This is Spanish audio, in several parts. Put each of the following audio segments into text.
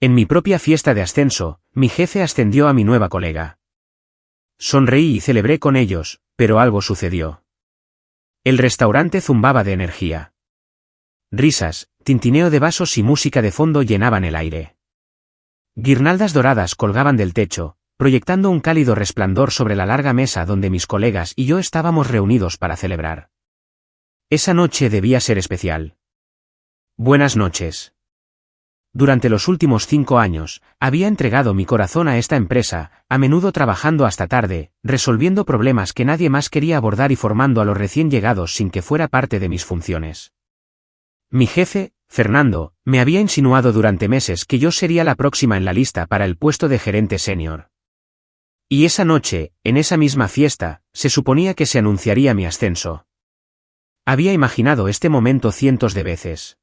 En mi propia fiesta de ascenso, mi jefe ascendió a mi nueva colega. Sonreí y celebré con ellos, pero algo sucedió. El restaurante zumbaba de energía. Risas, tintineo de vasos y música de fondo llenaban el aire. Guirnaldas doradas colgaban del techo, proyectando un cálido resplandor sobre la larga mesa donde mis colegas y yo estábamos reunidos para celebrar. Esa noche debía ser especial. Buenas noches. Durante los últimos 5 años, había entregado mi corazón a esta empresa, a menudo trabajando hasta tarde, resolviendo problemas que nadie más quería abordar y formando a los recién llegados sin que fuera parte de mis funciones. Mi jefe, Fernando, me había insinuado durante meses que yo sería la próxima en la lista para el puesto de gerente senior. Y esa noche, en esa misma fiesta, se suponía que se anunciaría mi ascenso. Había imaginado este momento cientos de veces.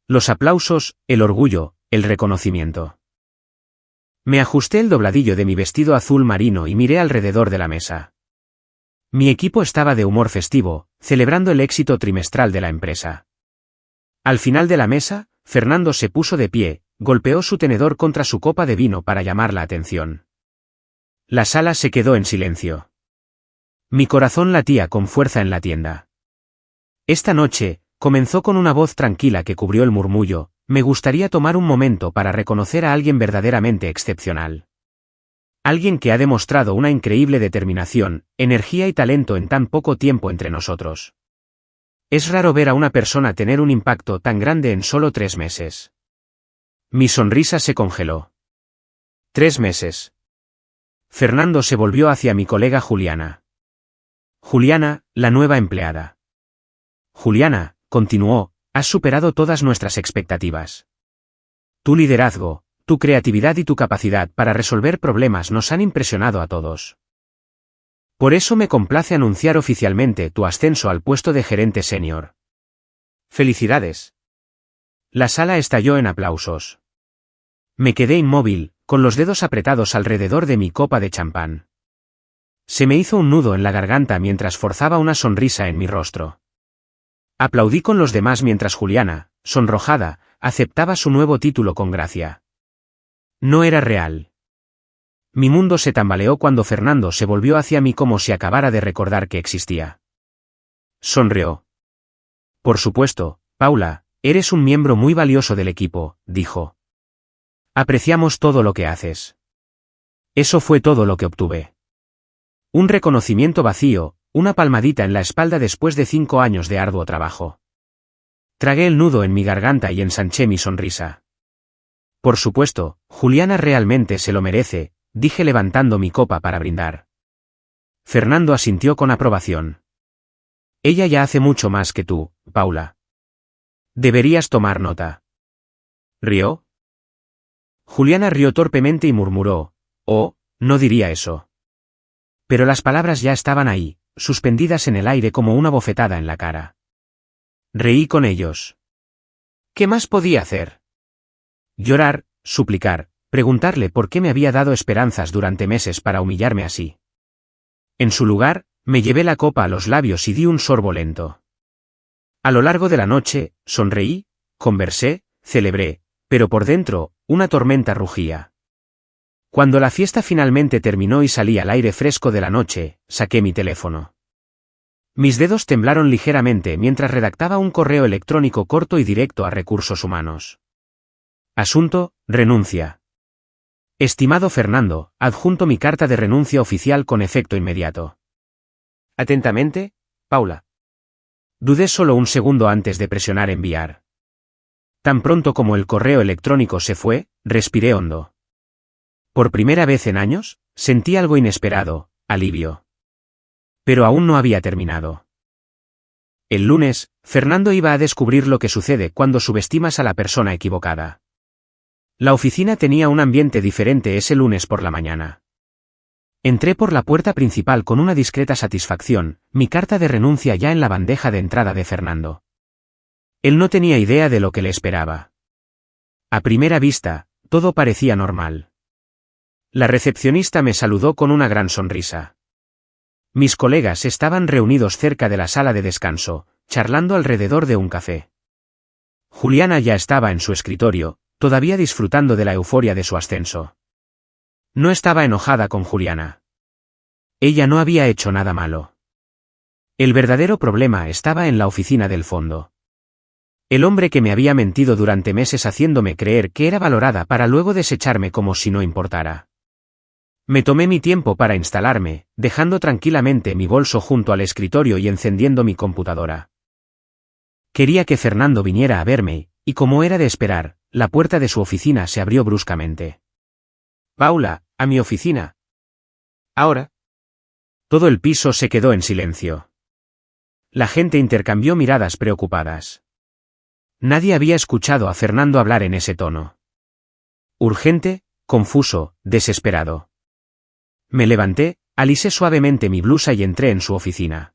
Los aplausos, el orgullo, el reconocimiento. Me ajusté el dobladillo de mi vestido azul marino y miré alrededor de la mesa. Mi equipo estaba de humor festivo, celebrando el éxito trimestral de la empresa. Al final de la mesa, Fernando se puso de pie, golpeó su tenedor contra su copa de vino para llamar la atención. La sala se quedó en silencio. Mi corazón latía con fuerza en la tienda. Esta noche, comenzó con una voz tranquila que cubrió el murmullo, me gustaría tomar un momento para reconocer a alguien verdaderamente excepcional. Alguien que ha demostrado una increíble determinación, energía y talento en tan poco tiempo entre nosotros. Es raro ver a una persona tener un impacto tan grande en solo 3 meses. Mi sonrisa se congeló. 3 meses. Fernando se volvió hacia mi colega Juliana. Juliana, la nueva empleada. Juliana, continuó, has superado todas nuestras expectativas. Tu liderazgo, tu creatividad y tu capacidad para resolver problemas nos han impresionado a todos. Por eso me complace anunciar oficialmente tu ascenso al puesto de gerente senior. ¡Felicidades! La sala estalló en aplausos. Me quedé inmóvil, con los dedos apretados alrededor de mi copa de champán. Se me hizo un nudo en la garganta mientras forzaba una sonrisa en mi rostro. Aplaudí con los demás mientras Juliana, sonrojada, aceptaba su nuevo título con gracia. No era real. Mi mundo se tambaleó cuando Fernando se volvió hacia mí como si acabara de recordar que existía. Sonrió. Por supuesto, Paula, eres un miembro muy valioso del equipo, dijo. Apreciamos todo lo que haces. Eso fue todo lo que obtuve. Un reconocimiento vacío, una palmadita en la espalda después de 5 años de arduo trabajo. Tragué el nudo en mi garganta y ensanché mi sonrisa. Por supuesto, Juliana realmente se lo merece, dije levantando mi copa para brindar. Fernando asintió con aprobación. Ella ya hace mucho más que tú, Paula. Deberías tomar nota. ¿Rió? Juliana rió torpemente y murmuró, oh, no diría eso. Pero las palabras ya estaban ahí, suspendidas en el aire como una bofetada en la cara. Reí con ellos. ¿Qué más podía hacer? Llorar, suplicar, preguntarle por qué me había dado esperanzas durante meses para humillarme así. En su lugar, me llevé la copa a los labios y di un sorbo lento. A lo largo de la noche, sonreí, conversé, celebré, pero por dentro, una tormenta rugía. Cuando la fiesta finalmente terminó y salí al aire fresco de la noche, saqué mi teléfono. Mis dedos temblaron ligeramente mientras redactaba un correo electrónico corto y directo a Recursos Humanos. Asunto, renuncia. Estimado Fernando, adjunto mi carta de renuncia oficial con efecto inmediato. Atentamente, Paula. Dudé solo un segundo antes de presionar enviar. Tan pronto como el correo electrónico se fue, respiré hondo. Por primera vez en años, sentí algo inesperado, alivio. Pero aún no había terminado. El lunes, Fernando iba a descubrir lo que sucede cuando subestimas a la persona equivocada. La oficina tenía un ambiente diferente ese lunes por la mañana. Entré por la puerta principal con una discreta satisfacción, mi carta de renuncia ya en la bandeja de entrada de Fernando. Él no tenía idea de lo que le esperaba. A primera vista, todo parecía normal. La recepcionista me saludó con una gran sonrisa. Mis colegas estaban reunidos cerca de la sala de descanso, charlando alrededor de un café. Juliana ya estaba en su escritorio, todavía disfrutando de la euforia de su ascenso. No estaba enojada con Juliana. Ella no había hecho nada malo. El verdadero problema estaba en la oficina del fondo. El hombre que me había mentido durante meses haciéndome creer que era valorada para luego desecharme como si no importara. Me tomé mi tiempo para instalarme, dejando tranquilamente mi bolso junto al escritorio y encendiendo mi computadora. Quería que Fernando viniera a verme, y como era de esperar, la puerta de su oficina se abrió bruscamente. «Paula, a mi oficina». «¿Ahora?» Todo el piso se quedó en silencio. La gente intercambió miradas preocupadas. Nadie había escuchado a Fernando hablar en ese tono. Urgente, confuso, desesperado. Me levanté, alisé suavemente mi blusa y entré en su oficina.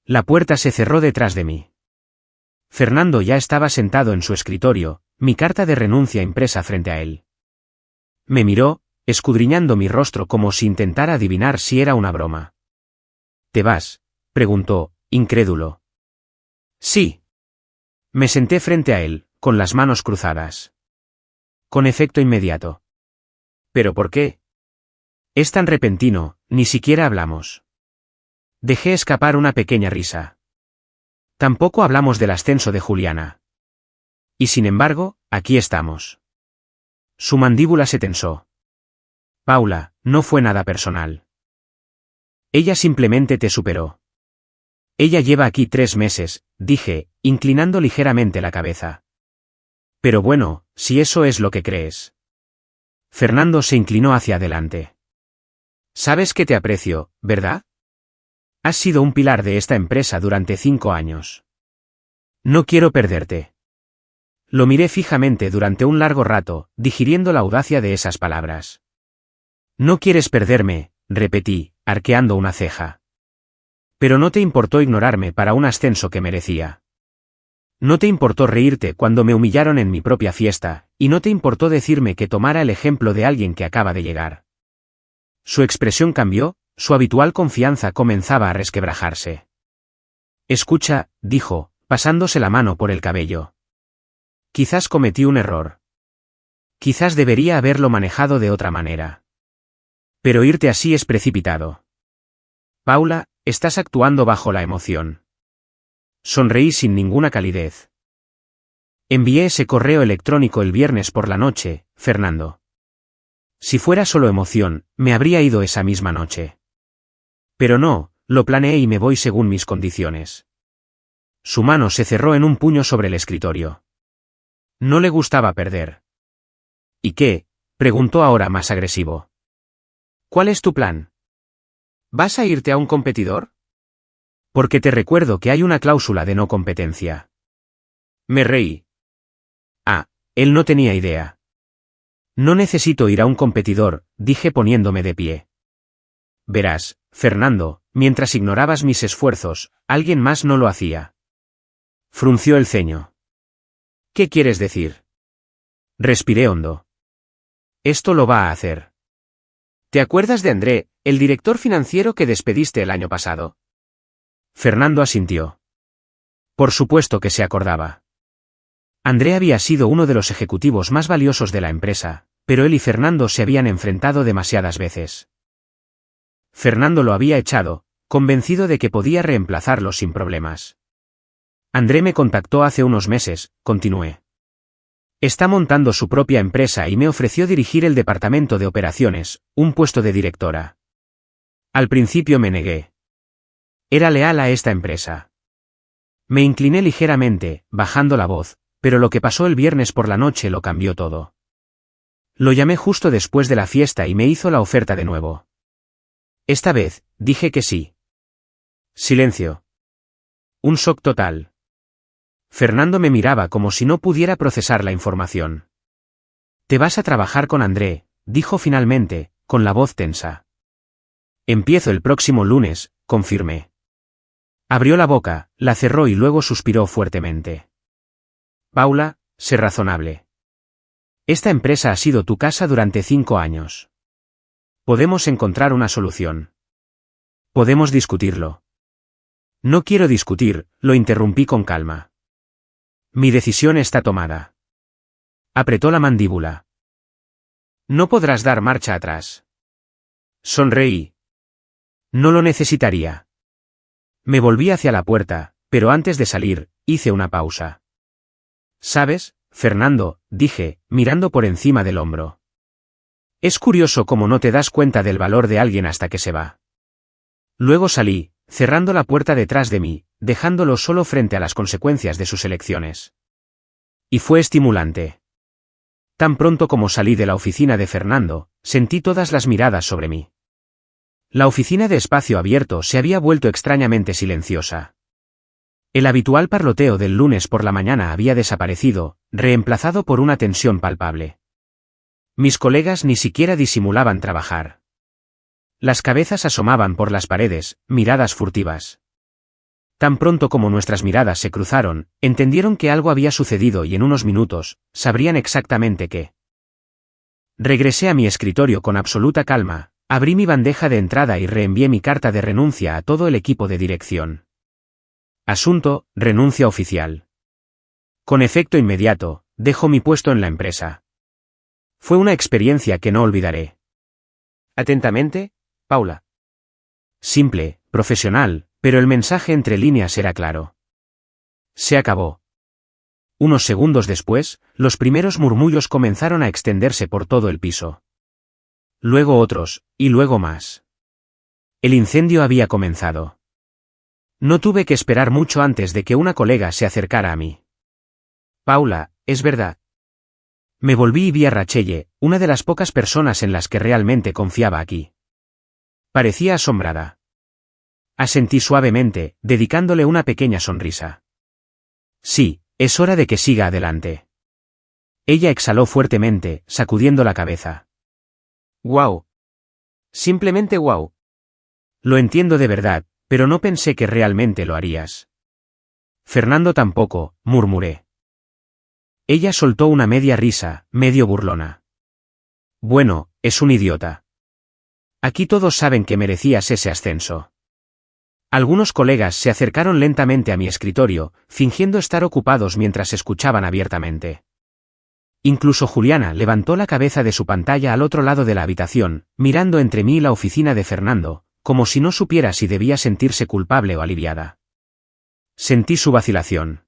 La puerta se cerró detrás de mí. Fernando ya estaba sentado en su escritorio, mi carta de renuncia impresa frente a él. Me miró, escudriñando mi rostro como si intentara adivinar si era una broma. ¿Te vas?, preguntó, incrédulo. Sí. Me senté frente a él, con las manos cruzadas. Con efecto inmediato. ¿Pero por qué? Es tan repentino, ni siquiera hablamos. Dejé escapar una pequeña risa. Tampoco hablamos del ascenso de Juliana. Y sin embargo, aquí estamos. Su mandíbula se tensó. Paula, no fue nada personal. Ella simplemente te superó. Ella lleva aquí 3 meses, dije, inclinando ligeramente la cabeza. Pero bueno, si eso es lo que crees. Fernando se inclinó hacia adelante. Sabes que te aprecio, ¿verdad? Has sido un pilar de esta empresa durante 5 años. No quiero perderte. Lo miré fijamente durante un largo rato, digiriendo la audacia de esas palabras. No quieres perderme, repetí, arqueando una ceja. Pero no te importó ignorarme para un ascenso que merecía. No te importó reírte cuando me humillaron en mi propia fiesta, y no te importó decirme que tomara el ejemplo de alguien que acaba de llegar. Su expresión cambió, su habitual confianza comenzaba a resquebrajarse. Escucha, dijo, pasándose la mano por el cabello. Quizás cometí un error. Quizás debería haberlo manejado de otra manera. Pero irte así es precipitado. Paula, estás actuando bajo la emoción. Sonreí sin ninguna calidez. Envié ese correo electrónico el viernes por la noche, Fernando. Si fuera solo emoción, me habría ido esa misma noche. Pero no, lo planeé y me voy según mis condiciones. Su mano se cerró en un puño sobre el escritorio. No le gustaba perder. ¿Y qué?, preguntó ahora más agresivo. ¿Cuál es tu plan? ¿Vas a irte a un competidor? Porque te recuerdo que hay una cláusula de no competencia. Me reí. Ah, él no tenía idea. No necesito ir a un competidor, dije poniéndome de pie. Verás, Fernando, mientras ignorabas mis esfuerzos, alguien más no lo hacía. Frunció el ceño. ¿Qué quieres decir? Respiré hondo. Esto lo va a hacer. ¿Te acuerdas de André, el director financiero que despediste el año pasado? Fernando asintió. Por supuesto que se acordaba. André había sido uno de los ejecutivos más valiosos de la empresa, pero él y Fernando se habían enfrentado demasiadas veces. Fernando lo había echado, convencido de que podía reemplazarlo sin problemas. André me contactó hace unos meses, continué. Está montando su propia empresa y me ofreció dirigir el departamento de operaciones, un puesto de directora. Al principio me negué. Era leal a esta empresa. Me incliné ligeramente, bajando la voz, pero lo que pasó el viernes por la noche lo cambió todo. Lo llamé justo después de la fiesta y me hizo la oferta de nuevo. Esta vez, dije que sí. Silencio. Un shock total. Fernando me miraba como si no pudiera procesar la información. Te vas a trabajar con André, dijo finalmente, con la voz tensa. Empiezo el próximo lunes, confirmé. Abrió la boca, la cerró y luego suspiró fuertemente. Paula, sé razonable. Esta empresa ha sido tu casa durante 5 años. Podemos encontrar una solución. Podemos discutirlo. No quiero discutir, lo interrumpí con calma. Mi decisión está tomada. Apretó la mandíbula. No podrás dar marcha atrás. Sonreí. No lo necesitaría. Me volví hacia la puerta, pero antes de salir, hice una pausa. ¿Sabes, Fernando?, dije, mirando por encima del hombro. Es curioso cómo no te das cuenta del valor de alguien hasta que se va. Luego salí, cerrando la puerta detrás de mí, dejándolo solo frente a las consecuencias de sus elecciones. Y fue estimulante. Tan pronto como salí de la oficina de Fernando, sentí todas las miradas sobre mí. La oficina de espacio abierto se había vuelto extrañamente silenciosa. El habitual parloteo del lunes por la mañana había desaparecido, reemplazado por una tensión palpable. Mis colegas ni siquiera disimulaban trabajar. Las cabezas asomaban por las paredes, miradas furtivas. Tan pronto como nuestras miradas se cruzaron, entendieron que algo había sucedido y en unos minutos, sabrían exactamente qué. Regresé a mi escritorio con absoluta calma, abrí mi bandeja de entrada y reenvié mi carta de renuncia a todo el equipo de dirección. Asunto: renuncia oficial. Con efecto inmediato, dejo mi puesto en la empresa. Fue una experiencia que no olvidaré. Atentamente, Paula. Simple, profesional, pero el mensaje entre líneas era claro. Se acabó. Unos segundos después, los primeros murmullos comenzaron a extenderse por todo el piso. Luego otros, y luego más. El incendio había comenzado. No tuve que esperar mucho antes de que una colega se acercara a mí. Paula, es verdad. Me volví y vi a Rachelle, una de las pocas personas en las que realmente confiaba aquí. Parecía asombrada. Asentí suavemente, dedicándole una pequeña sonrisa. Sí, es hora de que siga adelante. Ella exhaló fuertemente, sacudiendo la cabeza. ¡Guau! Simplemente guau. Lo entiendo de verdad, pero no pensé que realmente lo harías. Fernando tampoco, murmuré. Ella soltó una media risa, medio burlona. Bueno, es un idiota. Aquí todos saben que merecías ese ascenso. Algunos colegas se acercaron lentamente a mi escritorio, fingiendo estar ocupados mientras escuchaban abiertamente. Incluso Juliana levantó la cabeza de su pantalla al otro lado de la habitación, mirando entre mí y la oficina de Fernando, como si no supiera si debía sentirse culpable o aliviada. Sentí su vacilación.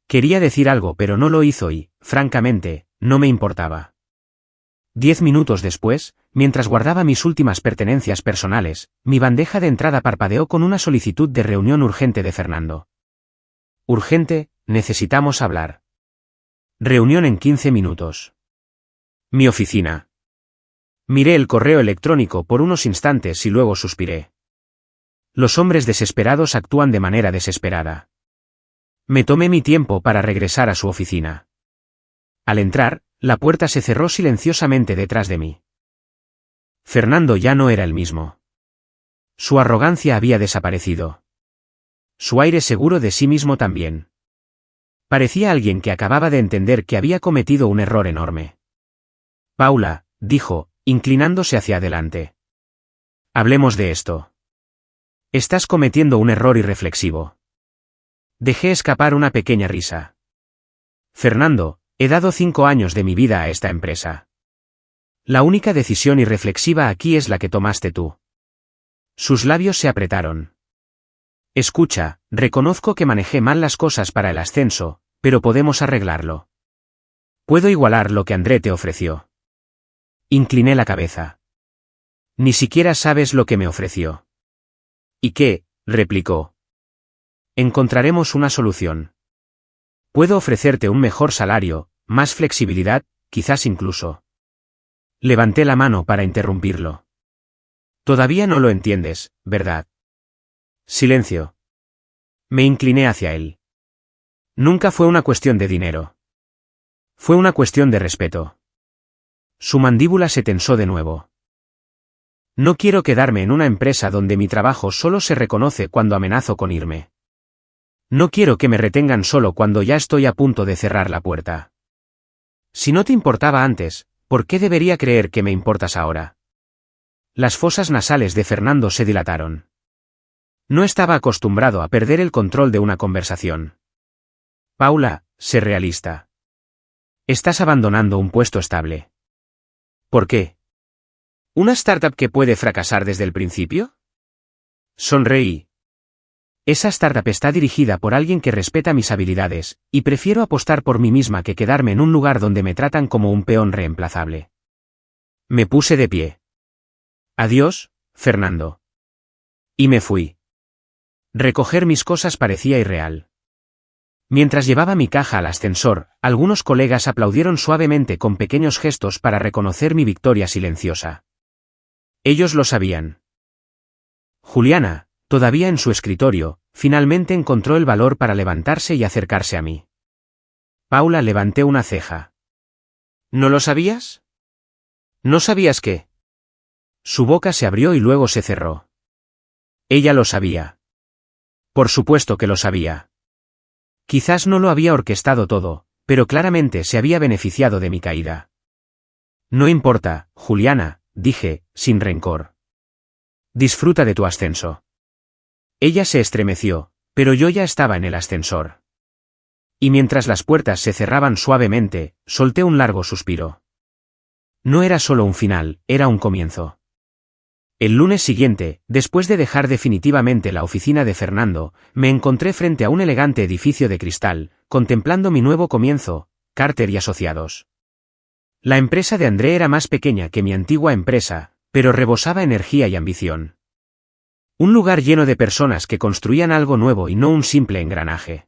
Quería decir algo pero no lo hizo y, francamente, no me importaba. 10 minutos después, mientras guardaba mis últimas pertenencias personales, mi bandeja de entrada parpadeó con una solicitud de reunión urgente de Fernando. Urgente, necesitamos hablar. Reunión en 15 minutos. Mi oficina. Miré el correo electrónico por unos instantes y luego suspiré. Los hombres desesperados actúan de manera desesperada. Me tomé mi tiempo para regresar a su oficina. Al entrar, la puerta se cerró silenciosamente detrás de mí. Fernando ya no era el mismo. Su arrogancia había desaparecido. Su aire seguro de sí mismo también. Parecía alguien que acababa de entender que había cometido un error enorme. Paula, dijo, inclinándose hacia adelante. Hablemos de esto. Estás cometiendo un error irreflexivo. Dejé escapar una pequeña risa. Fernando, he dado 5 años de mi vida a esta empresa. La única decisión irreflexiva aquí es la que tomaste tú. Sus labios se apretaron. Escucha, reconozco que manejé mal las cosas para el ascenso, pero podemos arreglarlo. Puedo igualar lo que André te ofreció. Incliné la cabeza. Ni siquiera sabes lo que me ofreció. ¿Y qué? Replicó. Encontraremos una solución. Puedo ofrecerte un mejor salario, más flexibilidad, quizás incluso. Levanté la mano para interrumpirlo. Todavía no lo entiendes, ¿verdad? Silencio. Me incliné hacia él. Nunca fue una cuestión de dinero. Fue una cuestión de respeto. Su mandíbula se tensó de nuevo. No quiero quedarme en una empresa donde mi trabajo solo se reconoce cuando amenazo con irme. No quiero que me retengan solo cuando ya estoy a punto de cerrar la puerta. Si no te importaba antes, ¿por qué debería creer que me importas ahora? Las fosas nasales de Fernando se dilataron. No estaba acostumbrado a perder el control de una conversación. Paula, sé realista. Estás abandonando un puesto estable. ¿Por qué? ¿Una startup que puede fracasar desde el principio? Sonreí. Esa startup está dirigida por alguien que respeta mis habilidades, y prefiero apostar por mí misma que quedarme en un lugar donde me tratan como un peón reemplazable. Me puse de pie. Adiós, Fernando. Y me fui. Recoger mis cosas parecía irreal. Mientras llevaba mi caja al ascensor, algunos colegas aplaudieron suavemente con pequeños gestos para reconocer mi victoria silenciosa. Ellos lo sabían. Juliana, todavía en su escritorio, finalmente encontró el valor para levantarse y acercarse a mí. Paula levanté una ceja. ¿No lo sabías? ¿No sabías qué? Su boca se abrió y luego se cerró. Ella lo sabía. Por supuesto que lo sabía. Quizás no lo había orquestado todo, pero claramente se había beneficiado de mi caída. No importa, Juliana, dije, sin rencor. Disfruta de tu ascenso. Ella se estremeció, pero yo ya estaba en el ascensor. Y mientras las puertas se cerraban suavemente, solté un largo suspiro. No era solo un final, era un comienzo. El lunes siguiente, después de dejar definitivamente la oficina de Fernando, me encontré frente a un elegante edificio de cristal, contemplando mi nuevo comienzo, Carter y Asociados. La empresa de André era más pequeña que mi antigua empresa, pero rebosaba energía y ambición. Un lugar lleno de personas que construían algo nuevo y no un simple engranaje.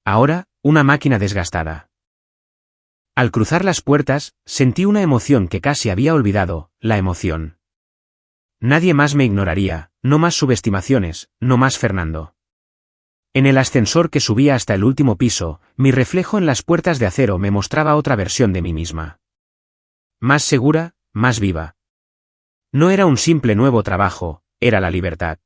Ahora, una máquina desgastada. Al cruzar las puertas, sentí una emoción que casi había olvidado, la emoción. Nadie más me ignoraría, no más subestimaciones, no más Fernando. En el ascensor que subía hasta el último piso, mi reflejo en las puertas de acero me mostraba otra versión de mí misma. Más segura, más viva. No era un simple nuevo trabajo, era la libertad.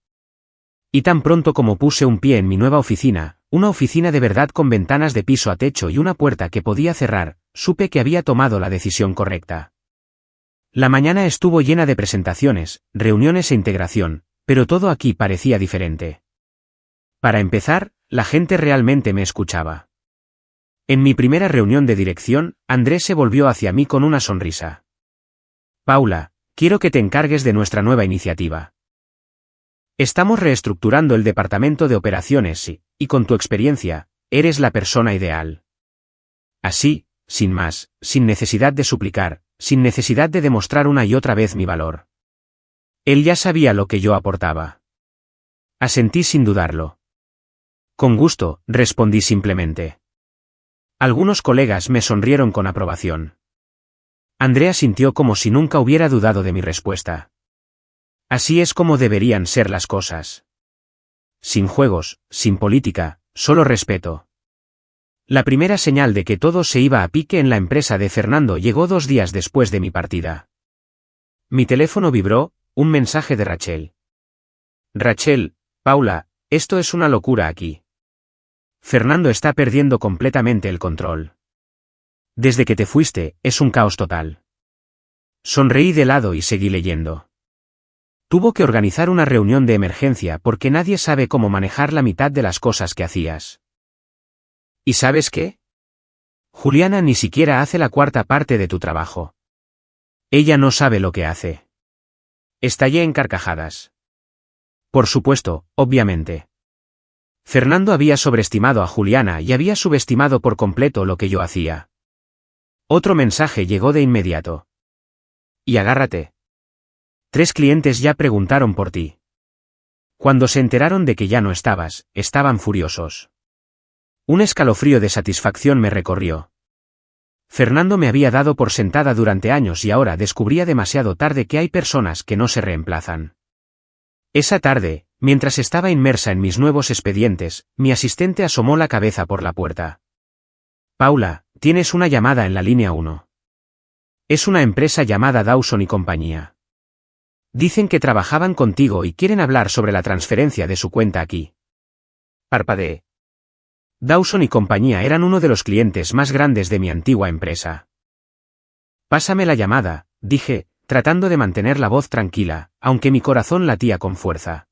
Y tan pronto como puse un pie en mi nueva oficina, una oficina de verdad con ventanas de piso a techo y una puerta que podía cerrar, supe que había tomado la decisión correcta. La mañana estuvo llena de presentaciones, reuniones e integración, pero todo aquí parecía diferente. Para empezar, la gente realmente me escuchaba. En mi primera reunión de dirección, Andrés se volvió hacia mí con una sonrisa. Paula, quiero que te encargues de nuestra nueva iniciativa. Estamos reestructurando el departamento de operaciones y con tu experiencia, eres la persona ideal. Así, sin más, sin necesidad de suplicar, sin necesidad de demostrar una y otra vez mi valor. Él ya sabía lo que yo aportaba. Asentí sin dudarlo. Con gusto, respondí simplemente. Algunos colegas me sonrieron con aprobación. Andrea sintió como si nunca hubiera dudado de mi respuesta. Así es como deberían ser las cosas. Sin juegos, sin política, solo respeto. La primera señal de que todo se iba a pique en la empresa de Fernando llegó 2 días después de mi partida. Mi teléfono vibró, un mensaje de Rachel. Rachel, Paula, esto es una locura aquí. Fernando está perdiendo completamente el control. Desde que te fuiste, es un caos total. Sonreí de lado y seguí leyendo. Tuvo que organizar una reunión de emergencia porque nadie sabe cómo manejar la mitad de las cosas que hacías. ¿Y sabes qué? Juliana ni siquiera hace la 1/4 parte de tu trabajo. Ella no sabe lo que hace. Estallé en carcajadas. Por supuesto, obviamente. Fernando había sobreestimado a Juliana y había subestimado por completo lo que yo hacía. Otro mensaje llegó de inmediato. Y agárrate. 3 clientes ya preguntaron por ti. Cuando se enteraron de que ya no estabas, estaban furiosos. Un escalofrío de satisfacción me recorrió. Fernando me había dado por sentada durante años y ahora descubría demasiado tarde que hay personas que no se reemplazan. Esa tarde, mientras estaba inmersa en mis nuevos expedientes, mi asistente asomó la cabeza por la puerta. Paula, tienes una llamada en la línea 1. Es una empresa llamada Dawson y compañía. Dicen que trabajaban contigo y quieren hablar sobre la transferencia de su cuenta aquí. Parpadeé. Dawson y compañía eran uno de los clientes más grandes de mi antigua empresa. Pásame la llamada, dije, tratando de mantener la voz tranquila, aunque mi corazón latía con fuerza.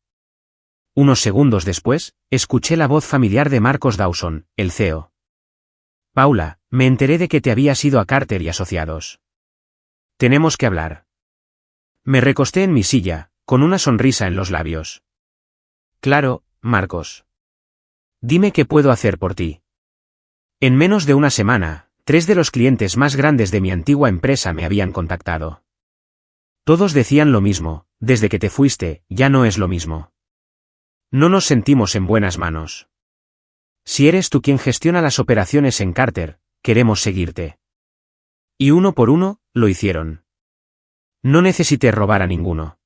Unos segundos después, escuché la voz familiar de Marcos Dawson, el CEO. Paula, me enteré de que te habías ido a Carter y Asociados. Tenemos que hablar. Me recosté en mi silla, con una sonrisa en los labios. Claro, Marcos. Dime qué puedo hacer por ti. En menos de una semana, 3 de los clientes más grandes de mi antigua empresa me habían contactado. Todos decían lo mismo: desde que te fuiste, ya no es lo mismo. No nos sentimos en buenas manos. Si eres tú quien gestiona las operaciones en Carter, queremos seguirte. Y uno por uno, lo hicieron. No necesité robar a ninguno.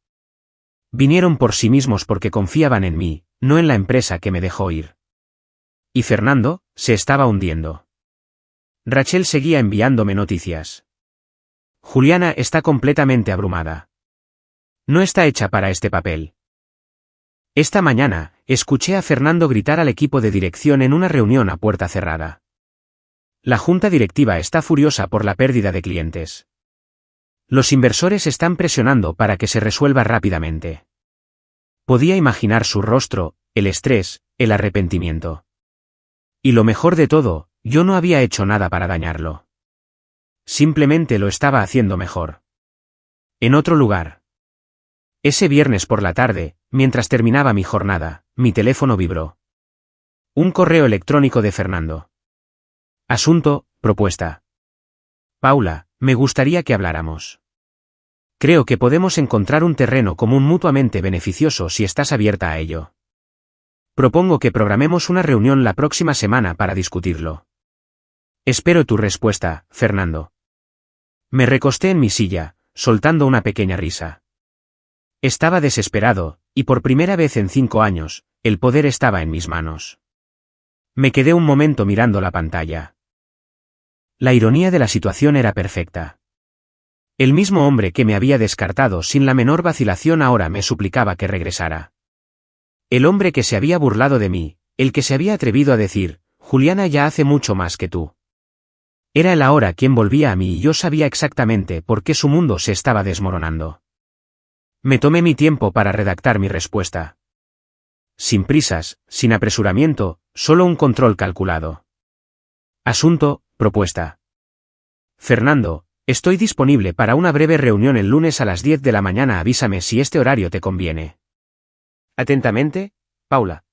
Vinieron por sí mismos porque confiaban en mí, no en la empresa que me dejó ir. Y Fernando se estaba hundiendo. Rachel seguía enviándome noticias. Juliana está completamente abrumada. No está hecha para este papel. Esta mañana, escuché a Fernando gritar al equipo de dirección en una reunión a puerta cerrada. La junta directiva está furiosa por la pérdida de clientes. Los inversores están presionando para que se resuelva rápidamente. Podía imaginar su rostro, el estrés, el arrepentimiento. Y lo mejor de todo, yo no había hecho nada para dañarlo. Simplemente lo estaba haciendo mejor. En otro lugar. Ese viernes por la tarde, mientras terminaba mi jornada, mi teléfono vibró. Un correo electrónico de Fernando. Asunto, propuesta. Paula, me gustaría que habláramos. Creo que podemos encontrar un terreno común mutuamente beneficioso si estás abierta a ello. Propongo que programemos una reunión la próxima semana para discutirlo. Espero tu respuesta, Fernando. Me recosté en mi silla, soltando una pequeña risa. Estaba desesperado, y por primera vez en 5 años, el poder estaba en mis manos. Me quedé un momento mirando la pantalla. La ironía de la situación era perfecta. El mismo hombre que me había descartado sin la menor vacilación ahora me suplicaba que regresara. El hombre que se había burlado de mí, el que se había atrevido a decir: Juliana ya hace mucho más que tú. Era él ahora quien volvía a mí y yo sabía exactamente por qué su mundo se estaba desmoronando. Me tomé mi tiempo para redactar mi respuesta. Sin prisas, sin apresuramiento, solo un control calculado. Asunto, propuesta. Fernando, estoy disponible para una breve reunión el lunes a las 10 de la mañana. Avísame si este horario te conviene. Atentamente, Paula.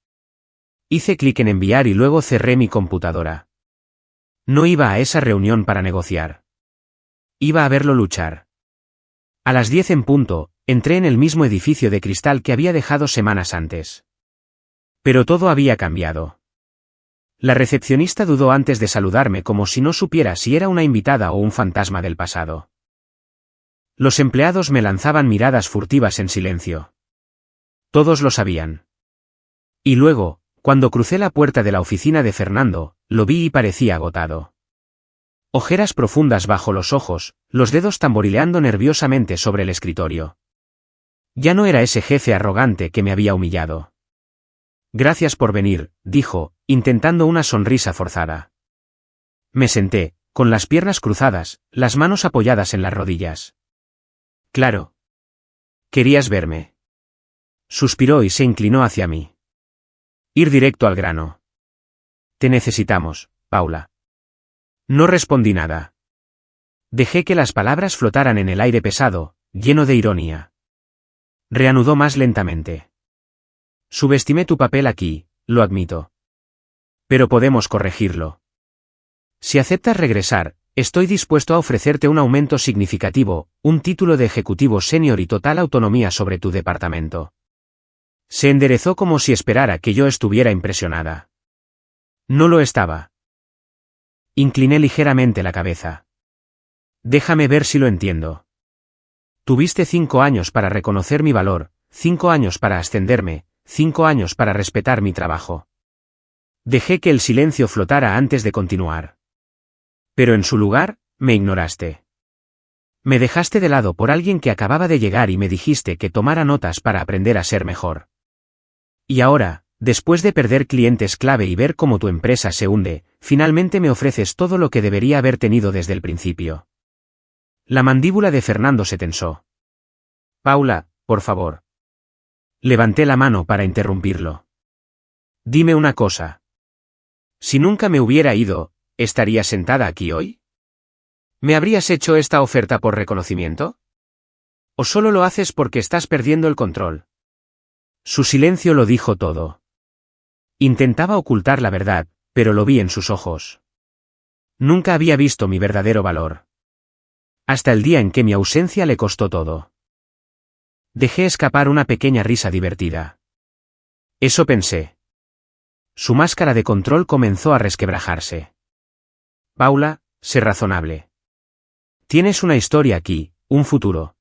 Hice clic en enviar y luego cerré mi computadora. No iba a esa reunión para negociar. Iba a verlo luchar. A las 10 en punto, entré en el mismo edificio de cristal que había dejado semanas antes. Pero todo había cambiado. La recepcionista dudó antes de saludarme como si no supiera si era una invitada o un fantasma del pasado. Los empleados me lanzaban miradas furtivas en silencio. Todos lo sabían. Y luego, cuando crucé la puerta de la oficina de Fernando, lo vi y parecía agotado. Ojeras profundas bajo los ojos, los dedos tamborileando nerviosamente sobre el escritorio. Ya no era ese jefe arrogante que me había humillado. Gracias por venir, dijo, intentando una sonrisa forzada. Me senté, con las piernas cruzadas, las manos apoyadas en las rodillas. Claro. Querías verme. Suspiró y se inclinó hacia mí. Ir directo al grano. Te necesitamos, Paula. No respondí nada. Dejé que las palabras flotaran en el aire pesado, lleno de ironía. Reanudó más lentamente. Subestimé tu papel aquí, lo admito. Pero podemos corregirlo. Si aceptas regresar, estoy dispuesto a ofrecerte un aumento significativo, un título de ejecutivo senior y total autonomía sobre tu departamento. Se enderezó como si esperara que yo estuviera impresionada. No lo estaba. Incliné ligeramente la cabeza. Déjame ver si lo entiendo. Tuviste 5 años para reconocer mi valor, 5 años para ascenderme, 5 años para respetar mi trabajo. Dejé que el silencio flotara antes de continuar. Pero en su lugar, me ignoraste. Me dejaste de lado por alguien que acababa de llegar y me dijiste que tomara notas para aprender a ser mejor. Y ahora, después de perder clientes clave y ver cómo tu empresa se hunde, finalmente me ofreces todo lo que debería haber tenido desde el principio. La mandíbula de Fernando se tensó. Paula, por favor. Levanté la mano para interrumpirlo. Dime una cosa. Si nunca me hubiera ido, ¿estarías sentada aquí hoy? ¿Me habrías hecho esta oferta por reconocimiento? ¿O solo lo haces porque estás perdiendo el control? Su silencio lo dijo todo. Intentaba ocultar la verdad, pero lo vi en sus ojos. Nunca había visto mi verdadero valor. Hasta el día en que mi ausencia le costó todo. Dejé escapar una pequeña risa divertida. Eso pensé. Su máscara de control comenzó a resquebrajarse. Paula, sé razonable. Tienes una historia aquí, un futuro.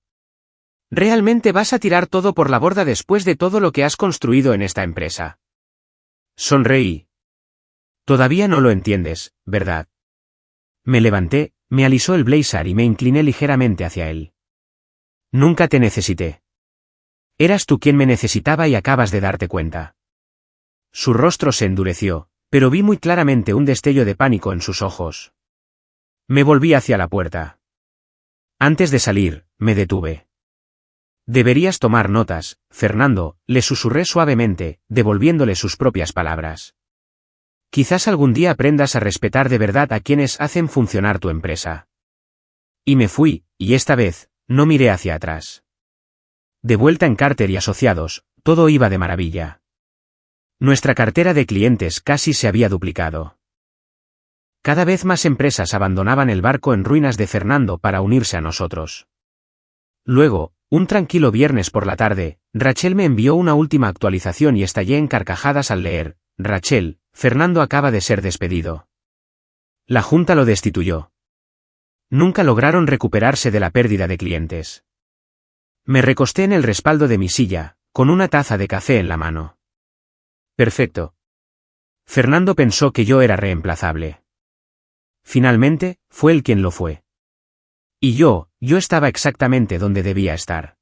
¿Realmente vas a tirar todo por la borda después de todo lo que has construido en esta empresa? Sonreí. Todavía no lo entiendes, ¿verdad? Me levanté, me alisó el blazer y me incliné ligeramente hacia él. Nunca te necesité. Eras tú quien me necesitaba y acabas de darte cuenta. Su rostro se endureció, pero vi muy claramente un destello de pánico en sus ojos. Me volví hacia la puerta. Antes de salir, me detuve. Deberías tomar notas, Fernando, le susurré suavemente, devolviéndole sus propias palabras. Quizás algún día aprendas a respetar de verdad a quienes hacen funcionar tu empresa. Y me fui, y esta vez, no miré hacia atrás. De vuelta en Carter y Asociados, todo iba de maravilla. Nuestra cartera de clientes casi se había duplicado. Cada vez más empresas abandonaban el barco en ruinas de Fernando para unirse a nosotros. Luego, un tranquilo viernes por la tarde, Rachel me envió una última actualización y estallé en carcajadas al leer: Rachel, Fernando acaba de ser despedido. La junta lo destituyó. Nunca lograron recuperarse de la pérdida de clientes. Me recosté en el respaldo de mi silla, con una taza de café en la mano. Perfecto. Fernando pensó que yo era reemplazable. Finalmente, fue él quien lo fue. Y yo estaba exactamente donde debía estar.